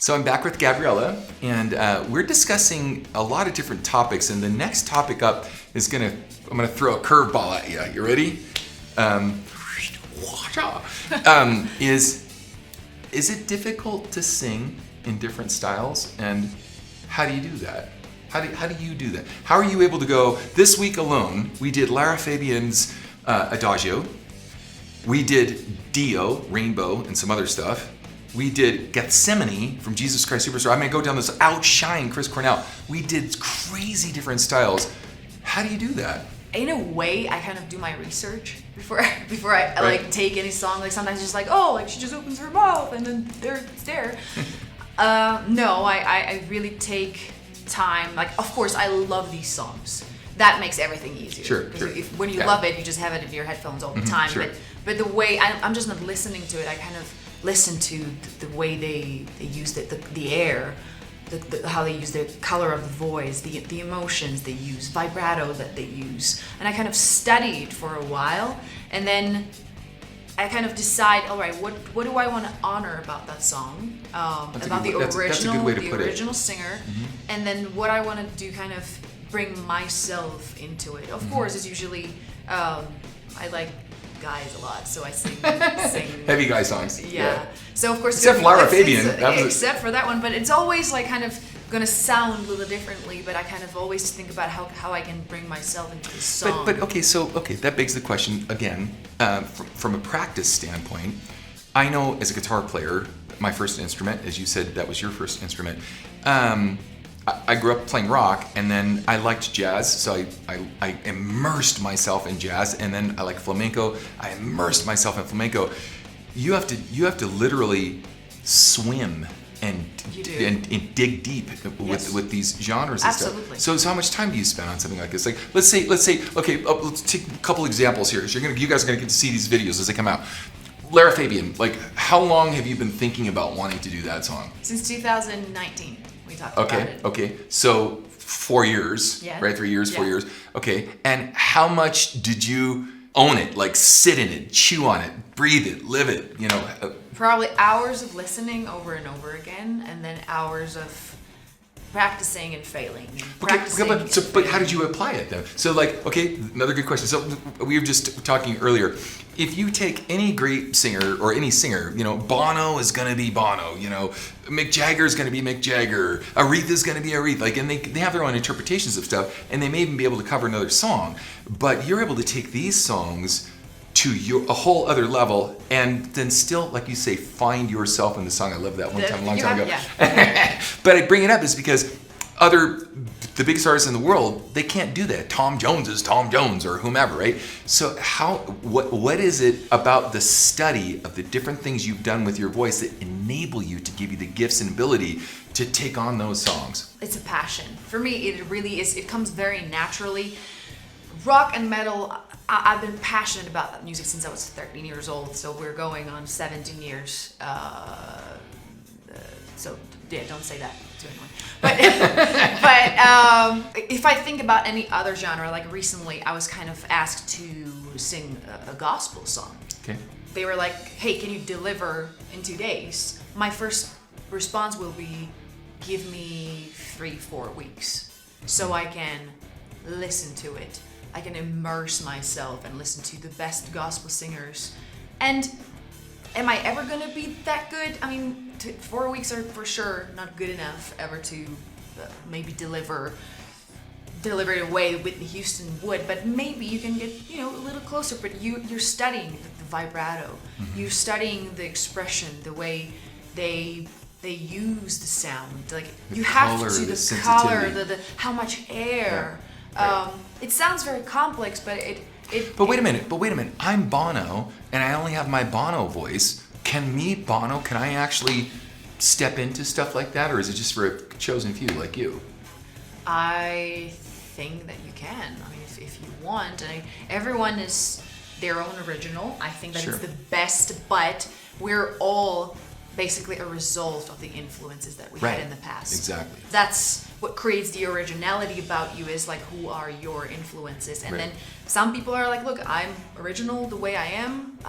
So I'm back with Gabriela, and we're discussing a lot of different topics. And the next topic up is I'm gonna throw a curveball at you. You ready? Is it difficult to sing in different styles, and how do you do that? How do you do that? How are you able to go? This week alone, we did Lara Fabian's Adagio. We did Dio, Rainbow, and some other stuff. We did Gethsemane from Jesus Christ Superstar. I'm gonna go down this, outshine Chris Cornell. We did crazy different styles. How do you do that? In a way, I kind of do my research before I like take any song. Like sometimes it's just like, oh, like she just opens her mouth and then it's there. No, I really take time. Like, of course, I love these songs. That makes everything easier. Sure. When you love it, you just have it in your headphones all the time. Sure. But the way I'm just not listening to it. I kind of listen to the way they use the air, how they use the color of the voice, the emotions they use, vibrato that they use, and I kind of studied for a while, and then I kind of decide, all right, what do I want to honor about that song, about the original singer, and then what I want to do, kind of bring myself into it. Of course, it's usually I like guys a lot, so I sing heavy guy songs. Yeah. So of course, except Lara Fabian, except for that one, but it's always like kind of gonna sound a little differently. But I kind of always think about how I can bring myself into the song. But okay, that begs the question again. From a practice standpoint, I know as a guitar player, my first instrument, as you said, that was your first instrument. I grew up playing rock, and then I liked jazz, so I immersed myself in jazz, and then I like flamenco. I immersed myself in flamenco. You have to literally swim and dig deep with these genres and Absolutely. stuff. So how much time do you spend on something like this? Like let's say okay, let's take a couple examples here. So you guys are gonna get to see these videos as they come out. Lara Fabian, like how long have you been thinking about wanting to do that song? Since 2019. About it. Okay. So 4 years, right? 3 years, 4 years. Okay. And how much did you own it? Like sit in it, chew on it, breathe it, live it, you know? Probably hours of listening over and over again, and then hours of practicing and failing. But how did you apply it though? So like, okay, another good question. So we were just talking earlier. If you take any great singer or any singer, you know, Bono is gonna be Bono, you know, Mick Jagger is gonna be Mick Jagger, Aretha is gonna be Aretha, like, and they have their own interpretations of stuff, and they may even be able to cover another song, but you're able to take these songs to a whole other level, and then still, like you say, find yourself in the song. I love that one time, a long time ago. Yeah. But I bring it up is because the biggest artists in the world, they can't do that. Tom Jones is Tom Jones or whomever, right? So what is it about the study of the different things you've done with your voice that enable you to give you the gifts and ability to take on those songs? It's a passion. For me, it really is. It comes very naturally. Rock and metal, I've been passionate about that music since I was 13 years old, so we're going on 17 years. So yeah, don't say that to anyone. But if I think about any other genre, like recently I was kind of asked to sing a gospel song. Okay. They were like, hey, can you deliver in 2 days? My first response will be, give me 3-4 weeks so I can listen to it. I can immerse myself and listen to the best gospel singers. And am I ever gonna be that good? I mean, 4 weeks are for sure not good enough ever to maybe deliver it away Whitney Houston would, but maybe you can get, you know, a little closer. But you're studying the vibrato, you're studying the expression, the way they use the sound. Like you have to do the color, the how much air. Right. It sounds very complex, but But wait a minute. I'm Bono, and I only have my Bono voice. Can I actually step into stuff like that, or is it just for a chosen few like you? I think that you can. I mean, if you want. Everyone is their own original. I think that it's the best, but we're all basically a result of the influences that we had in the past. Exactly. That's what creates the originality about you, is like, who are your influences? And then some people are like, look, I'm original the way I am.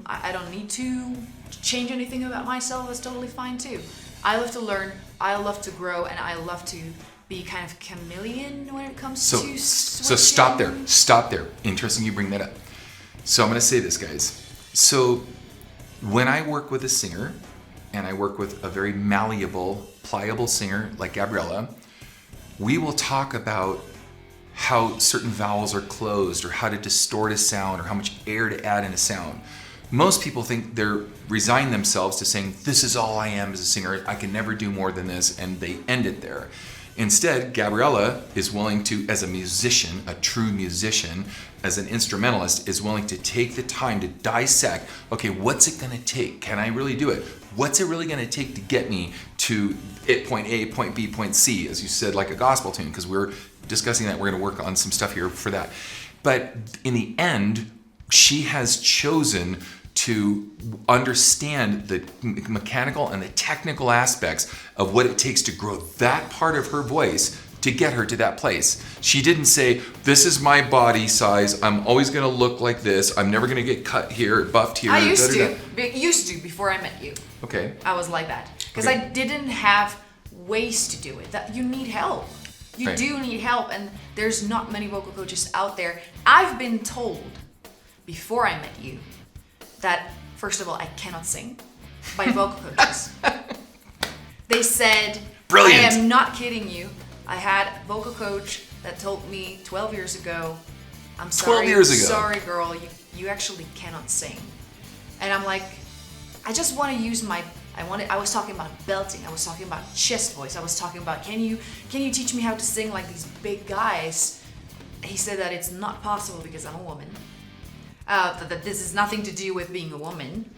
I don't need to change anything about myself. That's totally fine too. I love to learn, I love to grow, and I love to be kind of chameleon when it comes to switching. So stop there. Interesting you bring that up. So I'm going to say this, guys. So when I work with a singer, and I work with a very malleable, pliable singer like Gabriela, we will talk about how certain vowels are closed, or how to distort a sound, or how much air to add in a sound. Most people think they're resign themselves to saying, this is all I am as a singer, I can never do more than this, and they end it there. Instead, Gabriela is willing to, as a musician, a true musician, as an instrumentalist, is willing to take the time to dissect, okay, what's it gonna take? Can I really do it? What's it really gonna take to get me to point A, point B, point C, as you said, like a gospel tune, because we're discussing that, we're gonna work on some stuff here for that. But in the end, she has chosen to understand the mechanical and the technical aspects of what it takes to grow that part of her voice to get her to that place. She didn't say, this is my body size, I'm always gonna look like this, I'm never gonna get cut here, buffed here. I used to before I met you. Okay. I was like that. Because I didn't have ways to do it. That you need help. You do need help, and there's not many vocal coaches out there. I've been told before I met you that, first of all, I cannot sing by vocal coaches. They said, brilliant. I am not kidding you. I had a vocal coach that told me 12 years ago, I'm sorry, 12 years ago. Sorry girl, you actually cannot sing. And I'm like, I just want to use I was talking about belting, I was talking about chest voice, I was talking about, can you teach me how to sing like these big guys? He said that it's not possible because I'm a woman. That this is nothing to do with being a woman.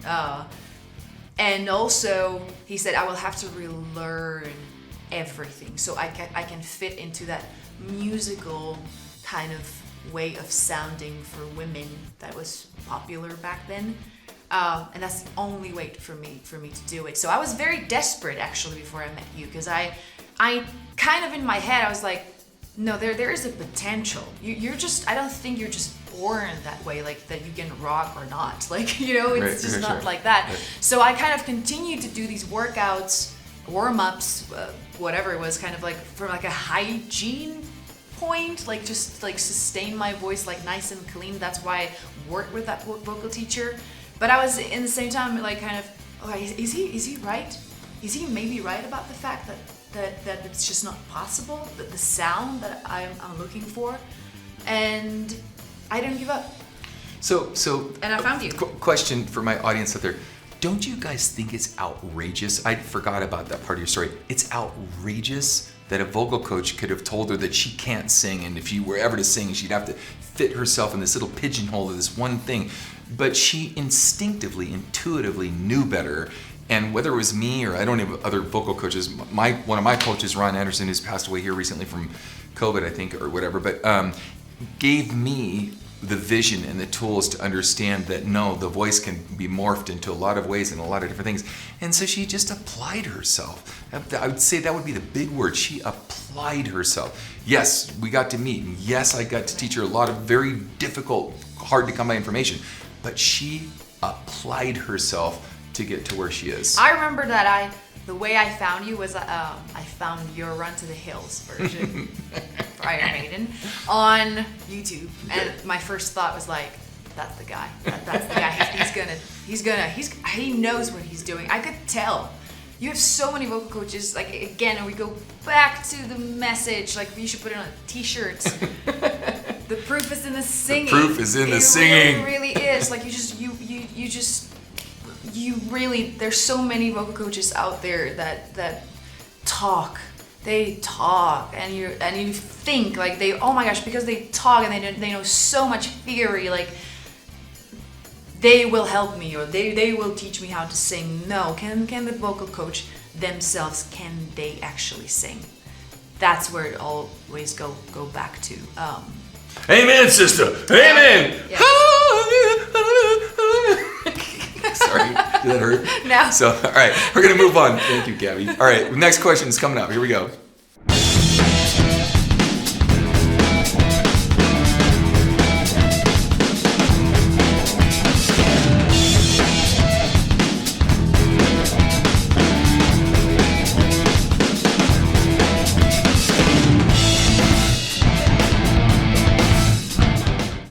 And also, he said, I will have to relearn everything so I can fit into that musical kind of way of sounding for women that was popular back then. And that's the only way for me to do it. So I was very desperate actually before I met you, because I kind of in my head I was like, no, there is a potential. You're just, I don't think you're just born that way, like that you can rock or not. Like, it's just not like that. Right. So I kind of continued to do these workouts, warm-ups, whatever it was, kind of like from like a hygiene point, like just like sustain my voice like nice and clean. That's why I worked with that vocal teacher. But I was in the same time like kind of, is he right? Is he maybe right about the fact that it's just not possible, that the sound that I'm looking for? And I didn't give up. So and I found you. Question for my audience out there. Don't you guys think it's outrageous? I forgot about that part of your story. It's outrageous that a vocal coach could have told her that she can't sing, and if she were ever to sing, she'd have to fit herself in this little pigeonhole of this one thing. But she instinctively, intuitively knew better. And whether it was me or I don't have other vocal coaches, one of my coaches, Ron Anderson, who's passed away here recently from COVID, I think, or whatever, but gave me the vision and the tools to understand that no, the voice can be morphed into a lot of ways and a lot of different things. And so she just applied herself. I would say that would be the big word. She applied herself. Yes, we got to meet. And yes, I got to teach her a lot of very difficult, hard to come by information. But she applied herself to get to where she is. I remember that the way I found you was I found your Run to the Hills version for Iron Maiden on YouTube, and my first thought was like, that's the guy. That's the guy. He knows what he's doing. I could tell. You have so many vocal coaches. Like again, and we go back to the message. Like you should put it on t-shirts. The proof is in the singing. The proof is in the singing. It really is. Like you really, there's so many vocal coaches out there that talk. They talk, and you think like oh my gosh, because they talk and they know so much theory, like they will help me or they will teach me how to sing. No, can the vocal coach themselves, can they actually sing? That's where it always go back to. Amen, sister. Amen. Yeah. Sorry, did that hurt? No. So, all right, we're gonna move on. Thank you, Gabby. All right, next question is coming up. Here we go.